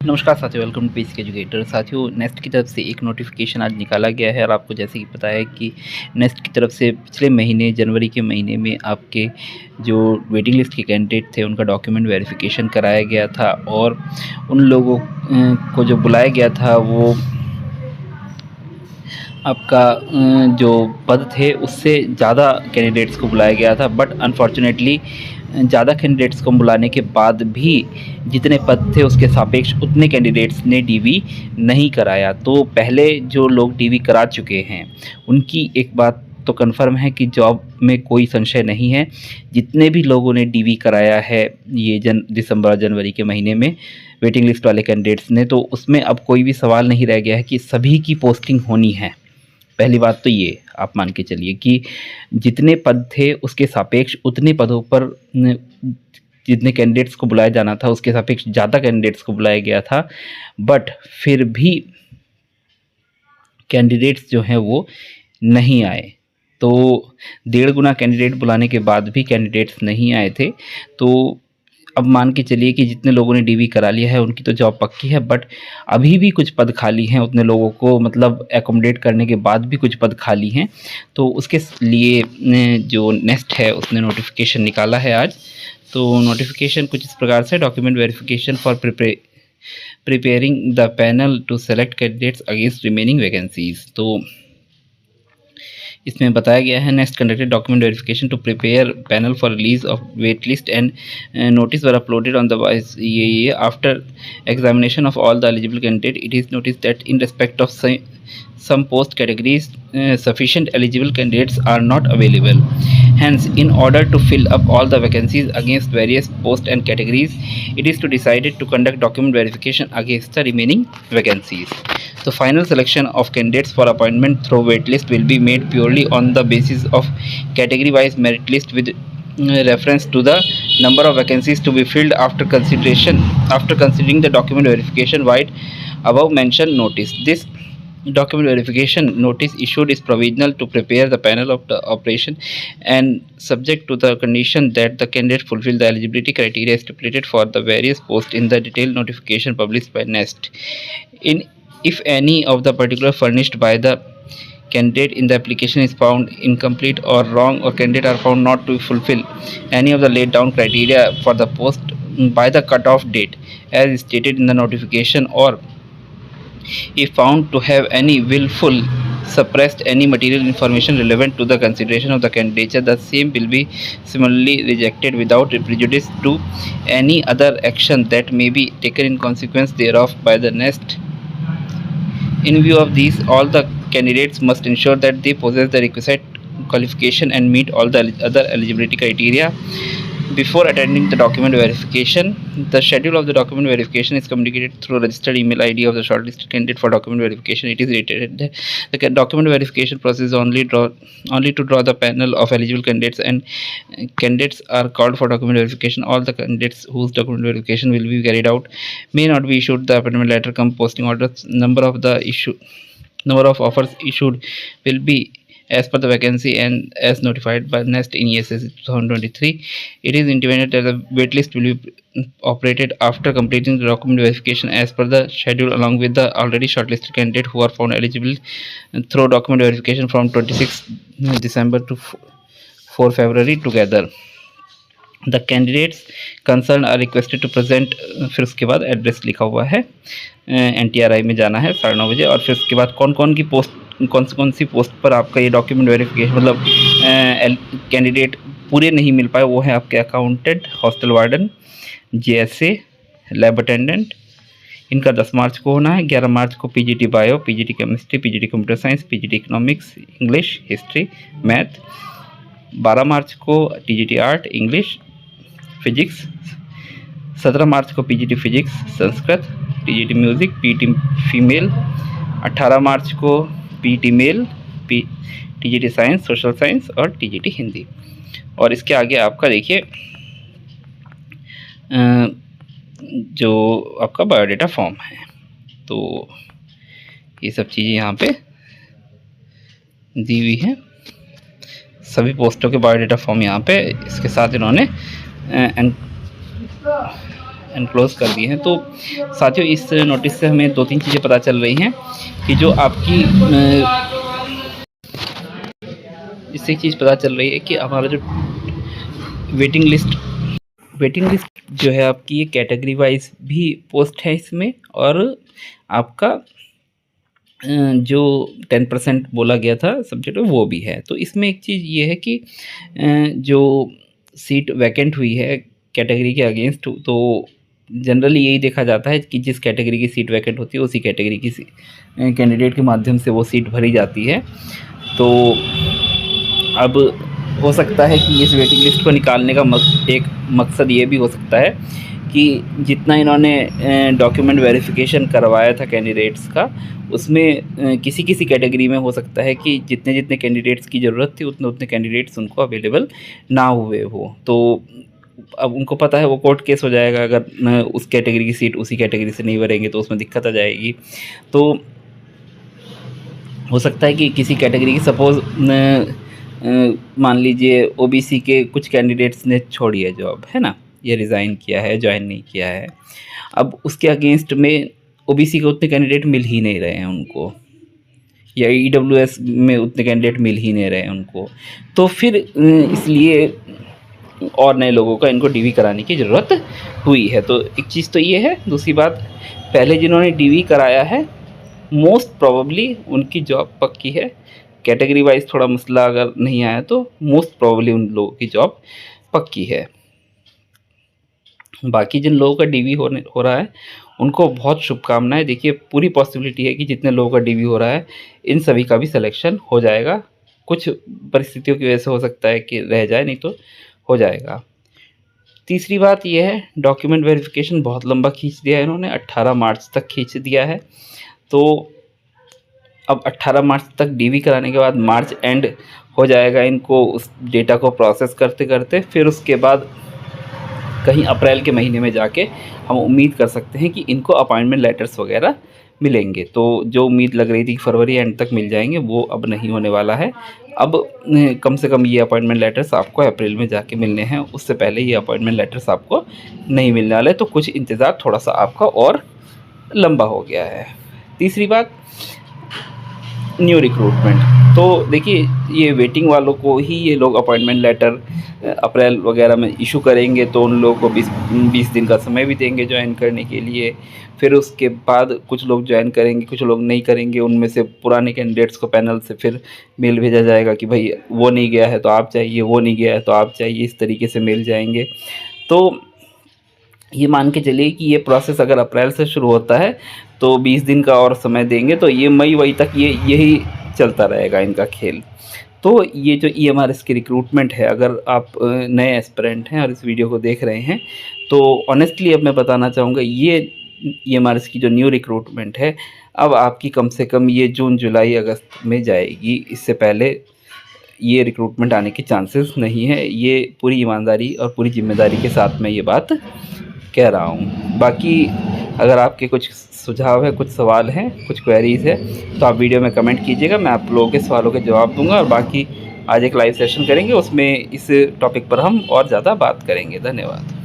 नमस्कार साथियों, welcome to basic educator. साथियों, नेस्ट की तरफ से एक नोटिफिकेशन आज निकाला गया है और आपको जैसे कि पता है कि नेस्ट की तरफ से पिछले महीने जनवरी के महीने में आपके जो वेटिंग लिस्ट के कैंडिडेट थे उनका डॉक्यूमेंट वेरिफिकेशन कराया गया था और उन लोगों को जो बुलाया गया था वो आपका जो पद थे उससे ज़्यादा कैंडिडेट्स को बुलाया गया था। बट अनफॉर्चुनेटली ज़्यादा कैंडिडेट्स को बुलाने के बाद भी जितने पद थे उसके सापेक्ष उतने कैंडिडेट्स ने डीवी नहीं कराया। तो पहले जो लोग डीवी करा चुके हैं उनकी एक बात तो कन्फर्म है कि जॉब में कोई संशय नहीं है। जितने भी लोगों ने डीवी कराया है ये दिसंबर जनवरी के महीने में वेटिंग लिस्ट वाले कैंडिडेट्स ने, तो उसमें अब कोई भी सवाल नहीं रह गया है कि सभी की पोस्टिंग होनी है। पहली बात तो ये आप मान के चलिए कि जितने पद थे उसके सापेक्ष उतने पदों पर जितने कैंडिडेट्स को बुलाया जाना था उसके सापेक्ष ज़्यादा कैंडिडेट्स को बुलाया गया था। बट फिर भी कैंडिडेट्स जो हैं वो नहीं आए। तो 1.5 गुना कैंडिडेट बुलाने के बाद भी कैंडिडेट्स नहीं आए थे। तो अब मान के चलिए कि जितने लोगों ने डीवी करा लिया है उनकी तो जॉब पक्की है, बट अभी भी कुछ पद खाली हैं। उतने लोगों को मतलब एकोमोडेट करने के बाद भी कुछ पद खाली हैं। तो उसके लिए जो नेस्ट है उसने नोटिफिकेशन निकाला है आज। तो नोटिफिकेशन कुछ इस प्रकार से, document verification for preparing the panel to select candidates against remaining vacancies. तो इसमें बताया गया है next conducted document verification to prepare panel for release of wait list and notice were uploaded on the ये after examination of all the eligible candidate it is notice that in respect of some post categories sufficient eligible candidates are not available. Hence, in order to fill up all the vacancies against various posts and categories, it is to decided to conduct document verification against the remaining vacancies. The final selection of candidates for appointment through waitlist will be made purely on the basis of category-wise merit list with reference to the number of vacancies to be filled after considering the document verification vide above mentioned notice. This document verification notice issued is provisional to prepare the panel of the operation and subject to the condition that the candidate fulfill the eligibility criteria stipulated for the various posts in the detailed notification published by NEST. If any of the particular furnished by the candidate in the application is found incomplete or wrong, or candidate are found not to fulfill any of the laid down criteria for the post by the cutoff date as stated in the notification, or if found to have any willful suppressed any material information relevant to the consideration of the candidature, the same will be similarly rejected without prejudice to any other action that may be taken in consequence thereof by the next. In view of these, all the candidates must ensure that they possess the requisite qualification and meet all the other eligibility criteria before attending the document verification. The schedule of the document verification is communicated through registered email ID of the shortlisted candidate for document verification. It is rated that the document verification process only to draw the panel of eligible candidates, and candidates are called for document verification. All the candidates whose document verification will be carried out may not be issued the appointment letter cum posting orders. Number of offers issued will be as per the vacancy and as notified by NEST in ESS 2023. It is intimated that the waitlist will be operated after completing the document verification as per the schedule, along with the already shortlisted candidate who are found eligible through document verification from 26 December to 4 February together. The candidates concern are requested to present, फिर उसके बाद address लिखा हुआ है, NTRI में जाना है 9:30 बजे। और फिर उसके बाद कौन सी पोस्ट पर आपका ये डॉक्यूमेंट वेरिफिकेशन मतलब कैंडिडेट पूरे नहीं मिल पाए, वो है आपके accountant, hostel warden, JSA, lab attendant. इनका 10 मार्च को होना है। 11 मार्च को PGT bio, PGT chemistry, PGT computer science, PGT economics, English, history, math. 12 मार्च को TGT आर्ट, इंग्लिश, फिजिक्स। 17 मार्च को PGT physics, Sanskrit, TGT music, PET female. 18 मार्च को PET male, TGT science, social science और TGT हिंदी। और इसके आगे आपका देखिए जो आपका बायोडाटा फॉर्म है, तो ये सब चीज़ें यहाँ पे दी हुई हैं। सभी पोस्टों के बायोडाटा फॉर्म यहाँ पे इसके साथ इन्होंने एंड क्लोज कर दिए हैं। तो साथियों, इस नोटिस से हमें 2-3 चीज़ें पता चल रही हैं कि जो आपकी इससे एक चीज़ पता चल रही है कि हमारा जो वेटिंग लिस्ट जो है आपकी, ये कैटेगरी वाइज भी पोस्ट है इसमें, और आपका जो 10% बोला गया था सब्जेक्ट वो भी है। तो इसमें एक चीज़ ये है कि जो सीट वैकेंट हुई है कैटेगरी के अगेंस्ट, तो जनरली यही देखा जाता है कि जिस कैटेगरी की सीट वैकेंट होती है उसी कैटेगरी की कैंडिडेट के माध्यम से वो सीट भरी जाती है। तो अब हो सकता है कि इस वेटिंग लिस्ट को निकालने का एक मकसद ये भी हो सकता है कि जितना इन्होंने डॉक्यूमेंट वेरिफिकेशन करवाया था कैंडिडेट्स का, उसमें किसी किसी कैटेगरी में हो सकता है कि जितने जितने कैंडिडेट्स की ज़रूरत थी उतने उतने कैंडिडेट्स उनको अवेलेबल ना हुए हो। तो अब उनको पता है वो कोर्ट केस हो जाएगा, अगर उस कैटेगरी की सीट उसी कैटेगरी से नहीं भरेंगे तो उसमें दिक्कत आ जाएगी। तो हो सकता है कि किसी कैटेगरी की सपोज़ मान लीजिए ओबीसी के कुछ कैंडिडेट्स ने छोड़ी है जॉब, है ना, ये रिज़ाइन किया है, ज्वाइन नहीं किया है। अब उसके अगेंस्ट में ओबीसी के उतने कैंडिडेट मिल ही नहीं रहे हैं उनको, या ईडब्ल्यूएस में उतने कैंडिडेट मिल ही नहीं रहे हैं उनको। तो फिर इसलिए और नए लोगों का इनको डीवी कराने की ज़रूरत हुई है। तो एक चीज़ तो ये है। दूसरी बात, पहले जिन्होंने डीवी कराया है मोस्ट प्रोबेबली उनकी जॉब पक्की है। कैटेगरी वाइज थोड़ा मसला अगर नहीं आया तो मोस्ट प्रोबेबली उन लोगों की जॉब पक्की है। बाकी जिन लोगों का डीवी हो रहा है उनको बहुत शुभकामनाएं। देखिए, पूरी पॉसिबिलिटी है कि जितने लोगों का डीवी हो रहा है इन सभी का भी सिलेक्शन हो जाएगा। कुछ परिस्थितियों की वजह से हो सकता है कि रह जाए, नहीं तो हो जाएगा। तीसरी बात यह है, डॉक्यूमेंट वेरिफिकेशन बहुत लंबा खींच दिया है इन्होंने, 18 मार्च तक खींच दिया है। तो अब 18 मार्च तक डीवी कराने के बाद मार्च एंड हो जाएगा इनको उस डेटा को प्रोसेस करते करते। फिर उसके बाद कहीं अप्रैल के महीने में जाके हम उम्मीद कर सकते हैं कि इनको अपॉइंटमेंट लेटर्स वगैरह मिलेंगे। तो जो उम्मीद लग रही थी कि फरवरी एंड तक मिल जाएंगे, वो अब नहीं होने वाला है। अब कम से कम ये अपॉइंटमेंट लेटर्स आपको अप्रैल में जाके मिलने हैं, उससे पहले ये अपॉइंटमेंट लेटर्स आपको नहीं मिलने वाले। तो कुछ इंतज़ार थोड़ा सा आपका और लंबा हो गया है। तीसरी बात, न्यू रिक्रूटमेंट। तो देखिए, ये वेटिंग वालों को ही ये लोग अपॉइंटमेंट लेटर अप्रैल वगैरह में इशू करेंगे, तो उन लोगों को 20 दिन का समय भी देंगे ज्वाइन करने के लिए। फिर उसके बाद कुछ लोग ज्वाइन करेंगे, कुछ लोग नहीं करेंगे। उनमें से पुराने कैंडिडेट्स को पैनल से फिर मेल भेजा जाएगा कि भाई वो नहीं गया है तो आप चाहिए, वो नहीं गया है तो आप चाहिए, इस तरीके से मेल जाएंगे। तो ये मान के चलिए कि ये प्रोसेस अगर अप्रैल से शुरू होता है तो 20 दिन का और समय देंगे, तो ये मई तक यही चलता रहेगा इनका खेल। तो ये जो EMRS की रिक्रूटमेंट है, अगर आप नए एस्पिरेंट हैं और इस वीडियो को देख रहे हैं, तो ऑनेस्टली अब मैं बताना चाहूँगा, ये EMRS की जो न्यू रिक्रूटमेंट है अब आपकी कम से कम ये जून जुलाई अगस्त में जाएगी। इससे पहले ये रिक्रूटमेंट आने के चांसेस नहीं है। ये पूरी ईमानदारी और पूरी जिम्मेदारी के साथ मैं ये बात कह रहा हूँ। बाकी अगर आपके कुछ सुझाव है, कुछ सवाल हैं, कुछ क्वेरीज़ है, तो आप वीडियो में कमेंट कीजिएगा, मैं आप लोगों के सवालों के जवाब दूंगा। और बाकी आज एक लाइव सेशन करेंगे, उसमें इस टॉपिक पर हम और ज़्यादा बात करेंगे। धन्यवाद।